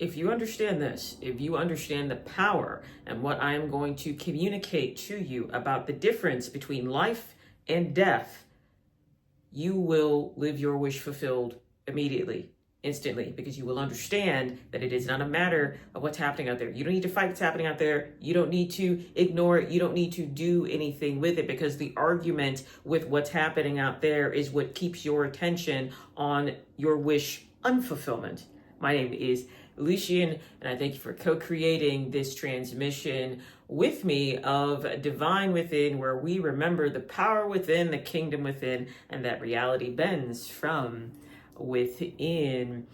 if you understand this, if you understand the power and what I am going to communicate to you about the difference between life and death, you will live your wish fulfilled immediately, instantly, because you will understand that it is not a matter of what's happening out there. You don't need to fight what's happening out there. You don't need to ignore it. You don't need to do anything with it, because the argument with what's happening out there is what keeps your attention on your wish unfulfillment. My name is Lucian, and I thank you for co-creating this transmission with me of Divine Within, where we remember the power within, the kingdom within, and that reality bends from within.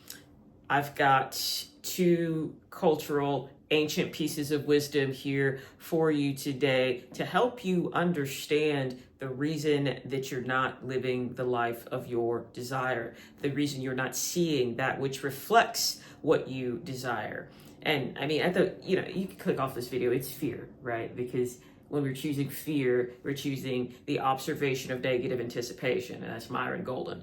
I've got two cultural ancient pieces of wisdom here for you today to help you understand the reason that you're not living the life of your desire, the reason you're not seeing that which reflects what you desire. And I mean, you can click off this video, it's fear, right? Because when we're choosing fear, we're choosing the observation of negative anticipation, and that's Myron Golden.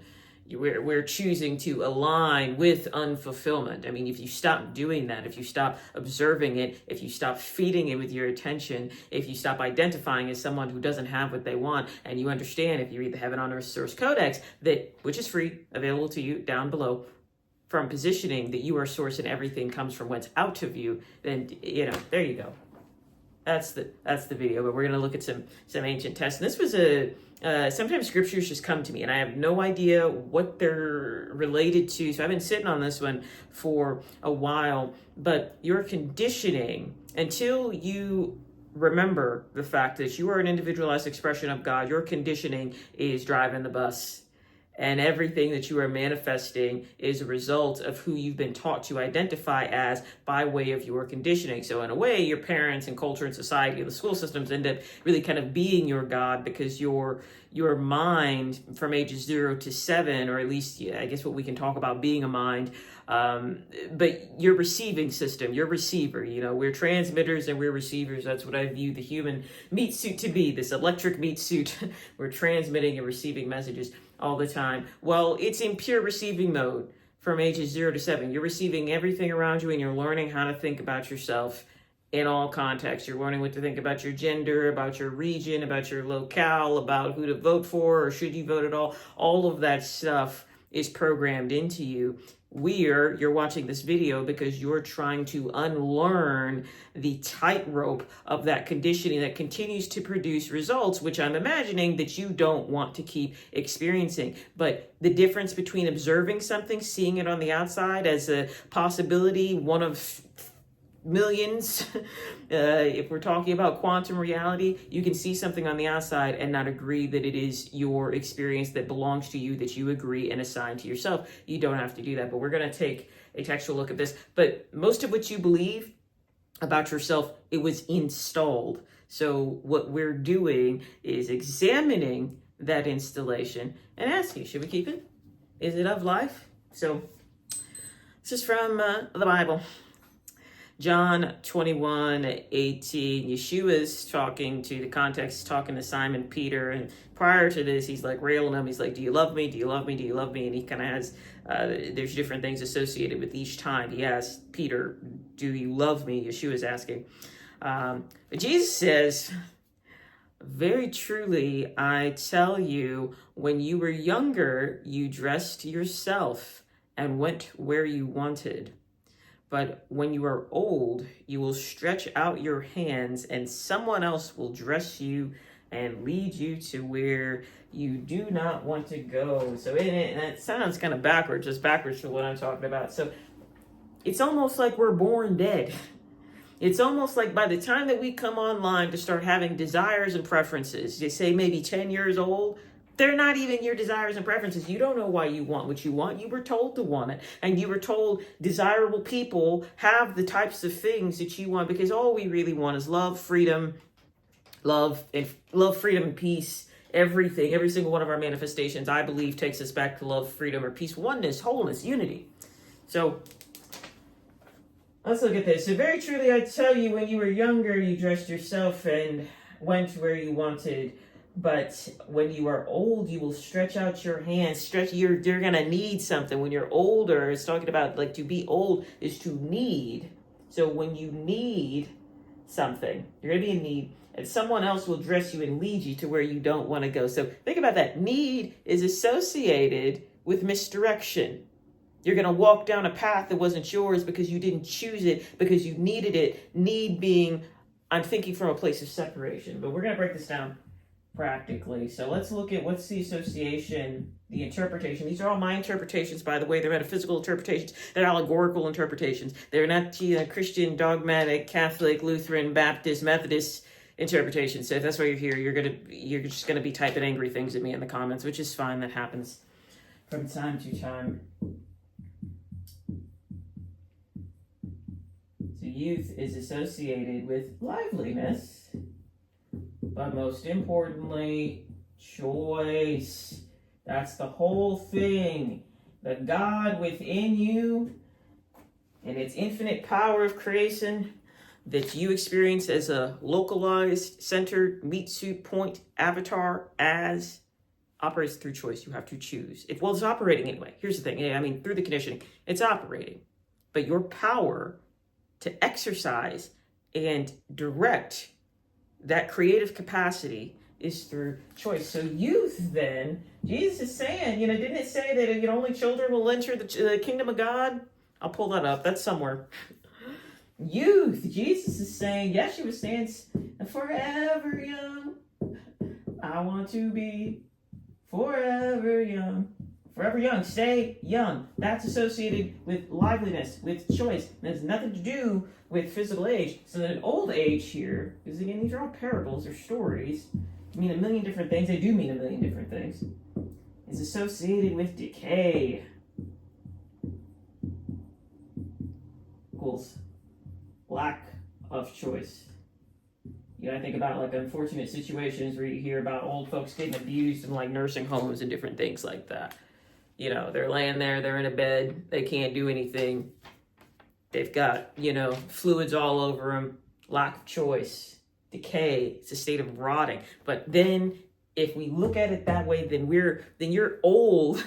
We're choosing to align with unfulfillment. I mean, if you stop doing that, if you stop observing it, if you stop feeding it with your attention, if you stop identifying as someone who doesn't have what they want, and you understand, if you read the Heaven on Earth Source Codex, which is free, available to you down below, from positioning that you are source and everything comes from what's out of you, then, there you go. That's the video, but we're going to look at some ancient texts. And this was sometimes scriptures just come to me and I have no idea what they're related to. So I've been sitting on this one for a while, but your conditioning, until you remember the fact that you are an individualized expression of God, your conditioning is driving the bus. And everything that you are manifesting is a result of who you've been taught to identify as by way of your conditioning. So in a way, your parents and culture and society, the school systems end up really kind of being your God, because your mind from ages 0 to 7, or at least, I guess what we can talk about being a mind, but your receiving system, your receiver, we're transmitters and we're receivers. That's what I view the human meat suit to be, this electric meat suit. We're transmitting and receiving messages all the time. Well, it's in pure receiving mode from ages 0 to 7. You're receiving everything around you, and you're learning how to think about yourself in all contexts. You're learning what to think about your gender, about your region, about your locale, about who to vote for, or should you vote at all. All of that stuff is programmed into you. You're watching this video because you're trying to unlearn the tightrope of that conditioning that continues to produce results, which I'm imagining that you don't want to keep experiencing. But the difference between observing something, seeing it on the outside as a possibility, one of millions, if we're talking about quantum reality, you can see something on the outside and not agree that it is your experience that belongs to you, that you agree and assign to yourself. You don't have to do that, but we're going to take a textual look at this. But most of what you believe about yourself, it was installed. So what we're doing is examining that installation and asking, should we keep it? Is it of life? So this is from the Bible. John 21:18, Yeshua's talking to the context, talking to Simon Peter. And prior to this, he's like railing him. He's like, do you love me? Do you love me? Do you love me? And he kind of has, there's different things associated with each time he asks Peter, do you love me? Yeshua's asking. But Jesus says, very truly, I tell you, when you were younger, you dressed yourself and went where you wanted. But when you are old, you will stretch out your hands and someone else will dress you and lead you to where you do not want to go. So it sounds kind of backwards, just backwards to what I'm talking about. So it's almost like we're born dead. It's almost like by the time that we come online to start having desires and preferences, you say maybe 10 years old, they're not even your desires and preferences. You don't know why you want what you want. You were told to want it. And you were told desirable people have the types of things that you want, because all we really want is love, freedom, freedom, and peace. Everything, every single one of our manifestations, I believe, takes us back to love, freedom, or peace, oneness, wholeness, unity. So let's look at this. So very truly, I tell you, when you were younger, you dressed yourself and went where you wanted. But when you are old, you will stretch out your hands. You're gonna need something. When you're older, it's talking about like to be old is to need. So when you need something, you're gonna be in need, and someone else will dress you and lead you to where you don't want to go. So think about that. Need is associated with misdirection. You're going to walk down a path that wasn't yours because you didn't choose it, because you needed it. Need being, I'm thinking from a place of separation. But we're going to break this down practically. So let's look at what's the association, the interpretation. These are all my interpretations, by the way. They're metaphysical interpretations. They're allegorical interpretations. They're not Christian, dogmatic, Catholic, Lutheran, Baptist, Methodist interpretations. So if that's why you're here, you're just gonna be typing angry things at me in the comments, which is fine. That happens from time to time. So youth is associated with liveliness, but most importantly, choice. That's the whole thing. The God within you and its infinite power of creation that you experience as a localized, centered, meat suit point avatar as operates through choice. You have to choose. It's operating anyway. Here's the thing. I mean, through the conditioning, it's operating. But your power to exercise and direct that creative capacity is through choice. So youth then, Jesus is saying, didn't it say that only children will enter the kingdom of God? I'll pull that up. That's somewhere. Youth, Jesus is saying, yes, she was saying, forever young. I want to be forever young. Forever young, stay young. That's associated with liveliness, with choice. It has nothing to do with physical age. So that an old age here, because again, these are all parables or stories, mean a million different things. They do mean a million different things. Is associated with decay. Equals lack of choice. I think about like unfortunate situations where you hear about old folks getting abused in like nursing homes and different things like that. They're laying there, they're in a bed, they can't do anything. They've got, fluids all over them, lack of choice, decay, it's a state of rotting. But then if we look at it that way, then you're old.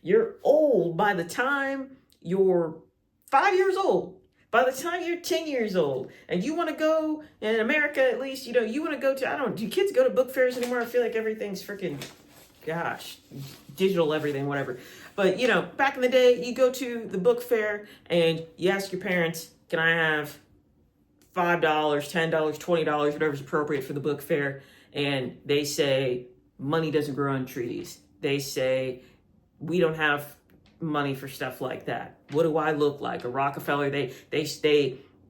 You're old by the time you're 5 years old. By the time you're 10 years old and you want to go, in America at least, you want to go to, do kids go to book fairs anymore? I feel like everything's freaking, digital everything, whatever. But, back in the day, you go to the book fair and you ask your parents, can I have $5, $10, $20, whatever's appropriate for the book fair? And they say, money doesn't grow on trees. They say, we don't have money for stuff like that. What do I look like? A Rockefeller? They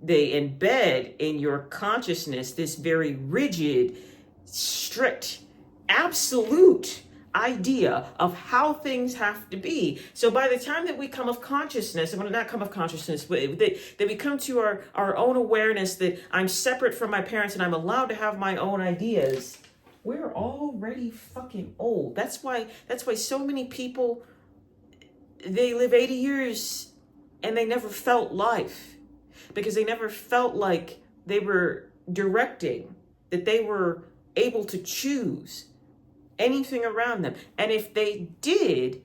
embed in your consciousness this very rigid, strict, absolute idea of how things have to be. So by the time that we come of consciousness, and not come of consciousness, but that we come to our own awareness that I'm separate from my parents and I'm allowed to have my own ideas, we're already fucking old. That's why so many people, they live 80 years and they never felt life, because they never felt like they were directing, that they were able to choose anything around them. And if they did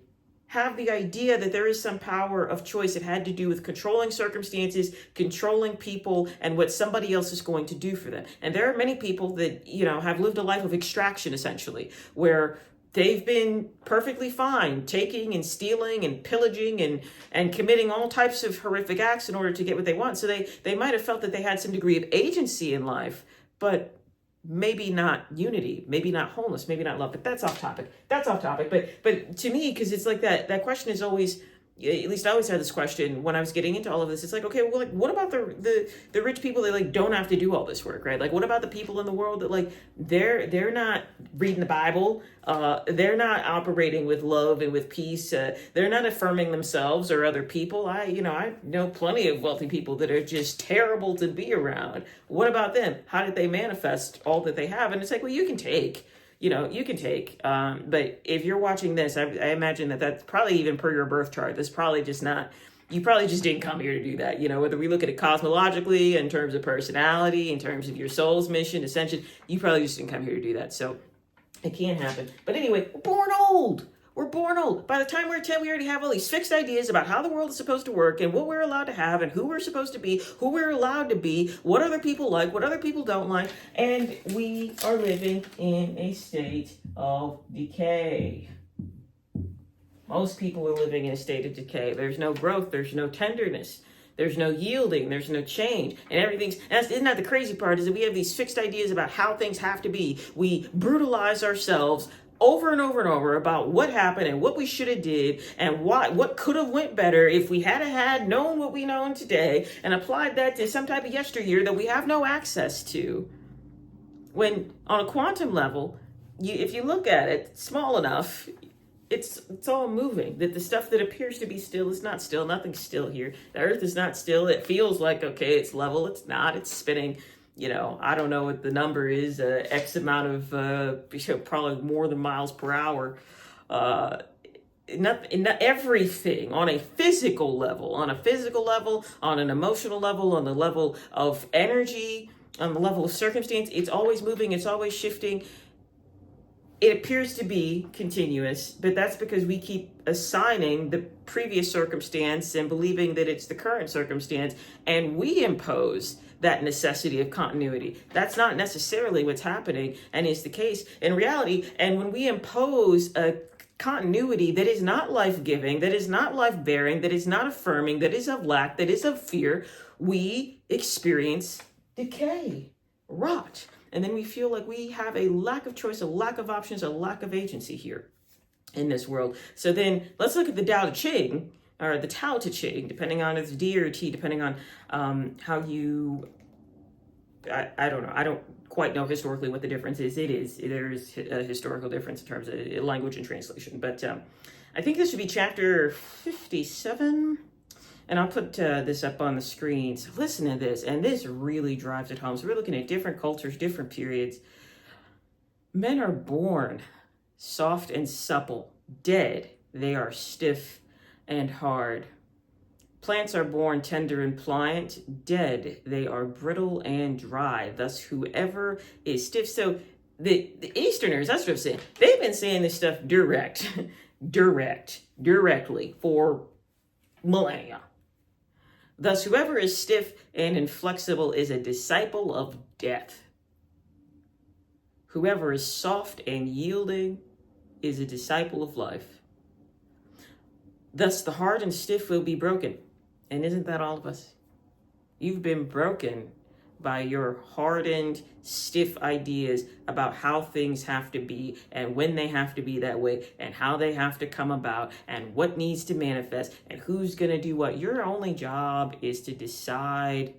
have the idea that there is some power of choice, it had to do with controlling circumstances, controlling people, and what somebody else is going to do for them. And there are many people that, have lived a life of extraction, essentially, where they've been perfectly fine taking and stealing and pillaging and committing all types of horrific acts in order to get what they want. So they might have felt that they had some degree of agency in life, but maybe not unity, maybe not wholeness, maybe not love. But that's off topic. But to me, because it's like that question is always, at least I always had this question when I was getting into all of this. It's like, okay, well, like, what about the rich people that like don't have to do all this work, right? Like, what about the people in the world that like they're not reading the Bible, they're not operating with love and with peace, they're not affirming themselves or other people. I know plenty of wealthy people that are just terrible to be around. What about them? How did they manifest all that they have? And it's like, well, you can take. But if you're watching this, I imagine that's probably even per your birth chart. That's probably just not, you probably just didn't come here to do that. Whether we look at it cosmologically, in terms of personality, in terms of your soul's mission, ascension, you probably just didn't come here to do that. So It can't happen. But anyway, we're born old. We're born old. By the time we're 10, we already have all these fixed ideas about how the world is supposed to work and what we're allowed to have and who we're supposed to be, who we're allowed to be, what other people like, what other people don't like. And we are living in a state of decay. Most people are living in a state of decay. There's no growth. There's no tenderness. There's no yielding. There's no change. And isn't that the crazy part, is that we have these fixed ideas about how things have to be. We brutalize ourselves over and over and over about what happened and what we should have did and what could have went better if we had known what we know today and applied that to some type of yesteryear that we have no access to. When on a quantum level, if you look at it small enough, it's all moving. That the stuff that appears to be still is not still. Nothing's still here. The earth is not still. It feels like, okay, it's level. It's not. It's spinning. I don't know what the number is, X amount of, probably more than miles per hour. Not everything on a physical level, on an emotional level, on the level of energy, on the level of circumstance, it's always moving, it's always shifting. It appears to be continuous, but that's because we keep assigning the previous circumstance and believing that it's the current circumstance, and we impose that necessity of continuity. That's not necessarily what's happening and is the case in reality. And when we impose a continuity that is not life-giving, that is not life-bearing, that is not affirming, that is of lack, that is of fear, we experience decay, rot. And then we feel like we have a lack of choice, a lack of options, a lack of agency here in this world. So then let's look at the Tao Te Ching, or the Tao Te Ching, depending on if it's D or T, depending on how you, I don't know. I don't quite know historically what the difference is. There's a historical difference in terms of language and translation. But I think this should be chapter 57. And I'll put this up on the screen. So listen to this. And this really drives it home. So we're looking at different cultures, different periods. Men are born soft and supple. Dead, they are stiff and hard. Plants are born tender and pliant. Dead, they are brittle and dry. Thus, whoever is stiff. So the Easterners, that's what I'm saying. They've been saying this stuff directly for millennia. Thus, whoever is stiff and inflexible is a disciple of death. Whoever is soft and yielding is a disciple of life. Thus, the hard and stiff will be broken. And isn't that all of us? You've been broken by your hardened, stiff ideas about how things have to be and when they have to be that way and how they have to come about and what needs to manifest and who's going to do what. Your only job is to decide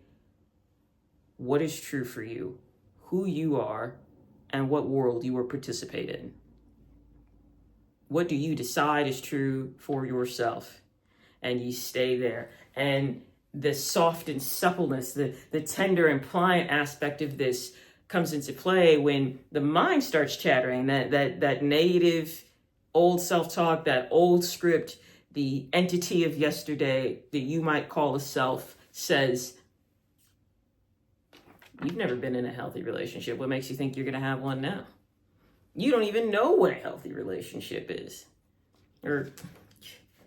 what is true for you, who you are, and what world you will participate in. What do you decide is true for yourself? And you stay there. And the soft and suppleness, the tender and pliant aspect of this comes into play when the mind starts chattering, that native old self-talk, that old script, the entity of yesterday that you might call a self says, you've never been in a healthy relationship. What makes you think you're going to have one now? You don't even know what a healthy relationship is. Or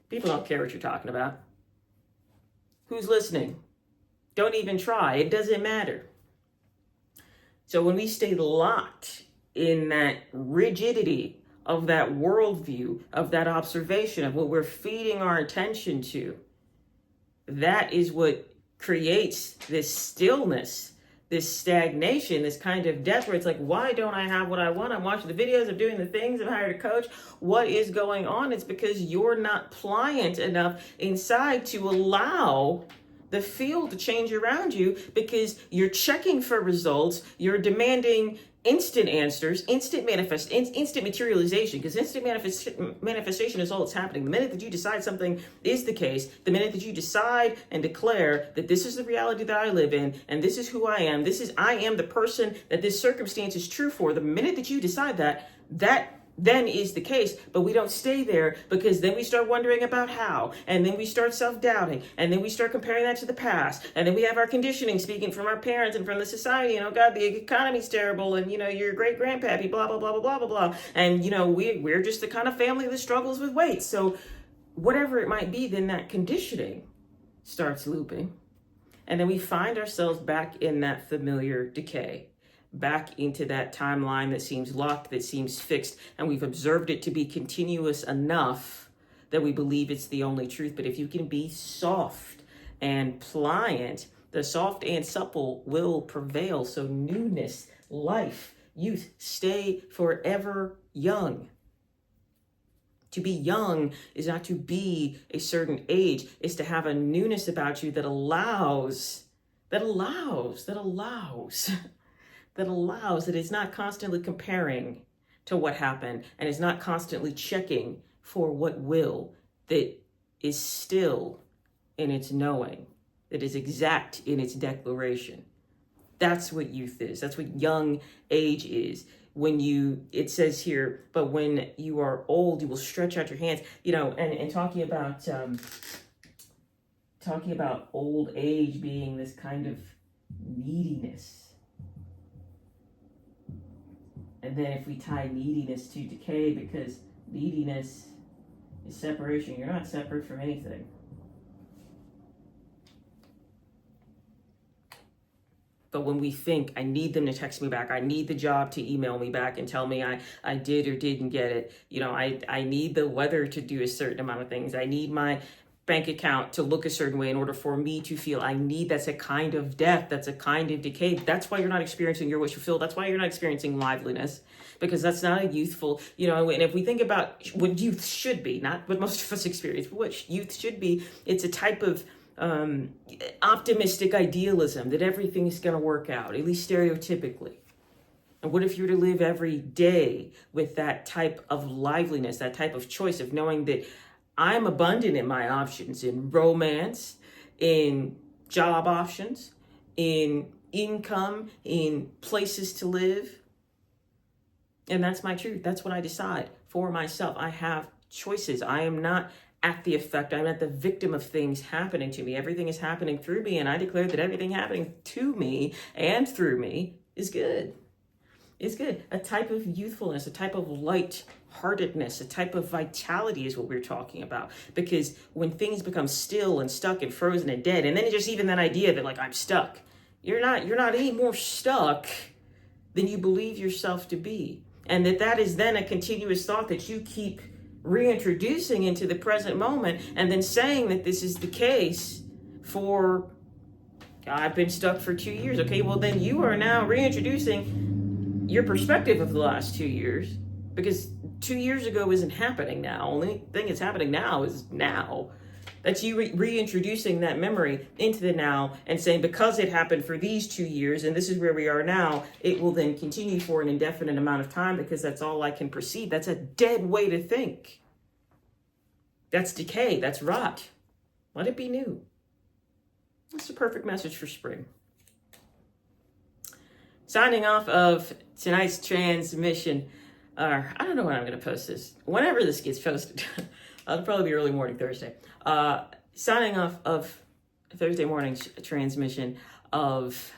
people don't care what you're talking about. Who's listening? Don't even try. It doesn't matter. So when we stay locked in that rigidity of that worldview, of that observation, of what we're feeding our attention to, that is what creates this stillness, this stagnation, this kind of death where it's like, why don't I have what I want? I'm watching the videos, I'm doing the things, I've hired a coach. What is going on? It's because you're not pliant enough inside to allow the field to change around you, because you're checking for results, you're demanding instant answers, instant materialization, because instant manifestation is all that's happening. The minute that you decide something is the case, the minute that you decide and declare that this is the reality that I live in, and this is who I am, I am the person that this circumstance is true for, the minute that you decide that then is the case, but we don't stay there, because then we start wondering about how, and then we start self-doubting, and then we start comparing that to the past, and then we have our conditioning speaking from our parents and from the society, God, the economy's terrible, and your great grandpappy, blah blah blah blah blah blah blah, and we're just the kind of family that struggles with weight. So whatever it might be, then that conditioning starts looping, and then we find ourselves back in that familiar decay, back into that timeline that seems locked, that seems fixed, and we've observed it to be continuous enough that we believe it's the only truth. But if you can be soft and pliant, the soft and supple will prevail. So newness, life, youth, stay forever young. To be young is not to be a certain age. It's to have a newness about you that allows, that it's not constantly comparing to what happened, and is not constantly checking for what will, that is still in its knowing, that is exact in its declaration. That's what youth is. That's what young age is. It says here, but when you are old, you will stretch out your hands, and talking about old age being this kind of neediness. And then if we tie neediness to decay, because neediness is separation, you're not separate from anything. But when we think, I need them to text me back, I need the job to email me back and tell me I did or didn't get it, I need the weather to do a certain amount of things, I need my bank account to look a certain way in order for me to feel that's a kind of death, that's a kind of decay. That's why you're not experiencing your wish fulfilled. That's why you're not experiencing liveliness, because that's not a youthful, and if we think about what youth should be, not what most of us experience, but what youth should be, it's a type of optimistic idealism that everything is going to work out, at least stereotypically. And what if you were to live every day with that type of liveliness, that type of choice of knowing that I'm abundant in my options, in romance, in job options, in income, in places to live. And that's my truth. That's what I decide for myself. I have choices. I am not at the effect. I'm not the victim of things happening to me. Everything is happening through me. And I declare that everything happening to me and through me is good. It's good. A type of youthfulness, a type of light-heartedness, a type of vitality is what we're talking about. Because when things become still and stuck and frozen and dead, and then just even that idea that I'm stuck, you're not any more stuck than you believe yourself to be. And that is then a continuous thought that you keep reintroducing into the present moment, and then saying that this is the case for, I've been stuck for 2 years. Okay, well then you are now reintroducing your perspective of the last 2 years, because 2 years ago isn't happening now. Only thing that's happening now is now. That's you reintroducing that memory into the now and saying, because it happened for these 2 years and this is where we are now, it will then continue for an indefinite amount of time because that's all I can perceive. That's a dead way to think. That's decay. That's rot. Let it be new. That's the perfect message for spring. Signing off of tonight's transmission. I don't know when I'm going to post this. Whenever this gets posted. It'll probably be early morning Thursday. Signing off of Thursday morning's transmission of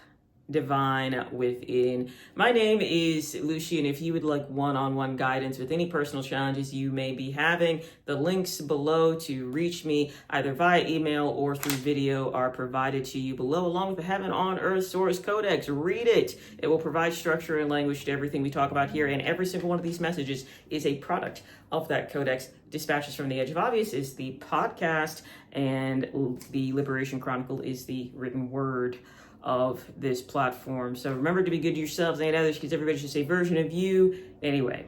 Divine Within. My name is Lucy, and if you would like one-on-one guidance with any personal challenges you may be having, the links below to reach me either via email or through video are provided to you below, along with the Heaven on Earth Source Codex. Read it. It will provide structure and language to everything we talk about here, and every single one of these messages is a product of that Codex. Dispatches from the Edge of Obvious is the podcast, and the Liberation Chronicle is the written word of this platform. So remember to be good to yourselves and others, because everybody should say version of you. Anyway.